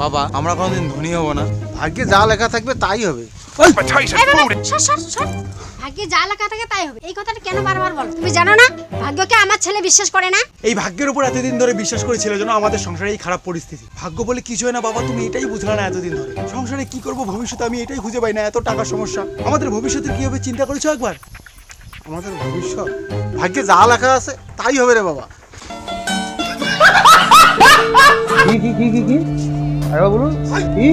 বাবা আমরা কোনোদিন ধনী হব না, ভাগ্যে যা লেখা থাকবে তাই হবে। ভাগ্যে যা লেখা থাকে তাই হবে, এই কথাটা কেন বারবার বলো? তুমি জানো না ভাগ্যকে আমার ছেলে বিশ্বাস করে না? এই ভাগ্যের উপর এতদিন ধরে বিশ্বাস করে ছেলের জন্য আমাদের সংসারে এই খারাপ পরিস্থিতি। ভাগ্য বলে কিছু হয় না বাবা, তুমি এটাই বুঝলে না এতদিন ধরে। সংসারে কি করব ভবিষ্যতে আমি এটাই খুঁজে পাই না, এত টাকার সমস্যা। আমাদের ভবিষ্যতের কি হবে চিন্তা করেছো একবার? আমাদের ভবিষ্যৎ ভাগ্যে যা লেখা আছে তাই হবে রে বাবা। কি আরে বলুন কি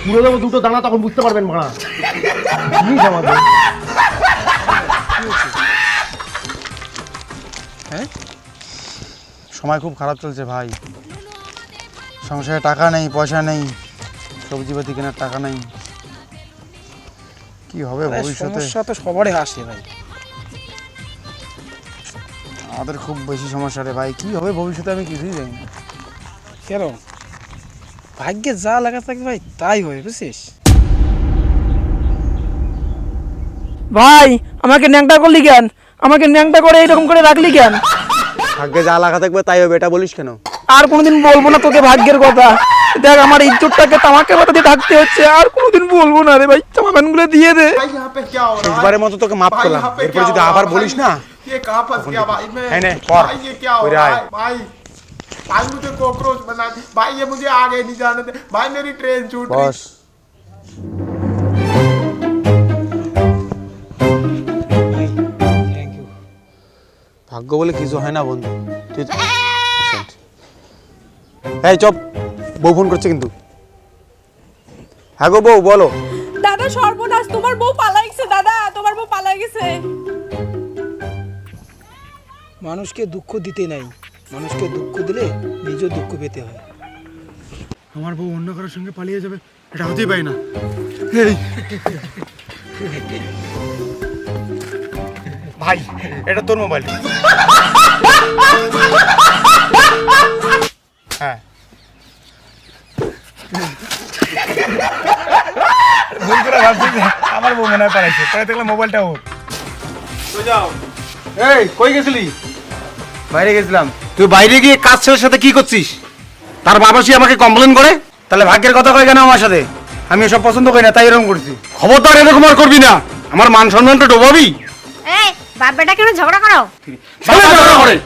পুরো দেবো দুটো দানা, তখন বুঝতে পারবেন ভাড়া আমাদের। হ্যাঁ সময় খুব খারাপ চলছে ভাই, সংসারে টাকা নেই, পয়সা নেই, সবজিপাতি কেনার টাকা নেই, কি হবে ভবিষ্যতে? সমস্যা তো সবারই আসে ভাই, আমাদের খুব বেশি সমস্যা রে ভাই, কি হবে ভবিষ্যতে আমি কিছুই জানি না। কেন? ভাগ্যে যা লেখা থাকে ভাই তাই হয়, বুঝছিস? ভাই আমাকে ন্যাংটা করলি কেন? আমাকে ন্যাংটা করে এরকম করে রাখলি কেন? ভাগ্যে যা লেখা থাকবে তাই হবে, এটা বলিস কেন? আর কোনোদিন বলবো না তোকে ভাগ্যের কথা। দেখ আমার ইজ্জতটাকে তামাকে বাতা দিয়ে ঢাকতে হচ্ছে, আর কোনোদিন বলবো না রে ভাই। জামা প্যান্টগুলো দিয়ে দে। শেষবারের মতো তোকে মাফ করলাম, এরপরে যদি আবার বলিস না। ये कहाँ फंस गया भाई मैं? नहीं नहीं और भाई ये क्या हो रहा है भाई? भाई मुझे कॉकरोच बना दी भाई, ये मुझे आगे नहीं जाने दे भाई, मेरी ट्रेन छूट रही। बस ভাগ্য বলে কিছু হয় না বন্ধু। এই চপ, বউ ফোন করছে কিন্তু। হ্যাঁ গো বউ বলো। দাদা সর্বনাশ, তোমার বউ পালাই গেছে দাদা, তোমার বউ পালাই গেছে। মানুষকে দুঃখ দিতে নাই, মানুষকে দুঃখ দিলে নিজেও দুঃখ পেতে হয়। আমার বউ অন্য কারোর সঙ্গে পালিয়ে যাবে, এটা হতেই পারে না। ভাই এটা তোর মোবাইল। হ্যাঁ ভুল করে ভাবছি আমার বউ মনে হয় পালাইছে, পরে দেখলাম মোবাইলটা ওর। এই কই গেছিলি? বাইরে গেছিলাম। তুই বাইরে গিয়ে কাজ ছেলের সাথে কি করছিস? তার বাবা সে আমাকে কমপ্লেন করে, তাহলে ভাগ্যের কথা কয় কেন আমার সাথে? আমি এসব পছন্দ করি না, তাই এরকম করছি। খবরদার এরকম আর করবি না, আমার মান সম্মানটা ডোবাবি। এই বাপ বেটা কেন ঝগড়া করো? ঝগড়া করে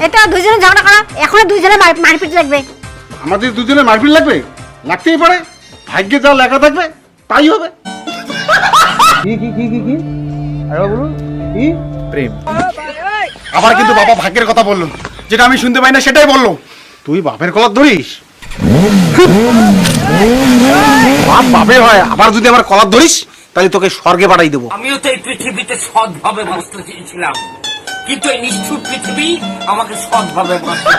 এই তো দুইজনে ঝগড়া করো, এখন দুইজনে মারপিট লাগবে। আমাদের দুজনের মারপিট লাগবে? লাগতেই পারে, ভাগ্যে যা লেখা থাকবে তাই হবে। কি আরে বলুন কি? প্রেম। আবার কিন্তু বাবা ভাগ্যের কথা বললো, যেটা আমি শুনতে পাই না সেটাই বললো। তুই বাপের কলার ধরিস? বাপ বাপে হয়, আবার যদি আমার কলার ধরিস তাহলে তোকে স্বর্গে পাঠাই দেবো। আমিও তো এই পৃথিবীতে সৎভাবে বাঁচতে চেয়েছিলাম, কিন্তু এই নিষ্ঠুর পৃথিবী আমাকে সৎভাবে বাঁচতে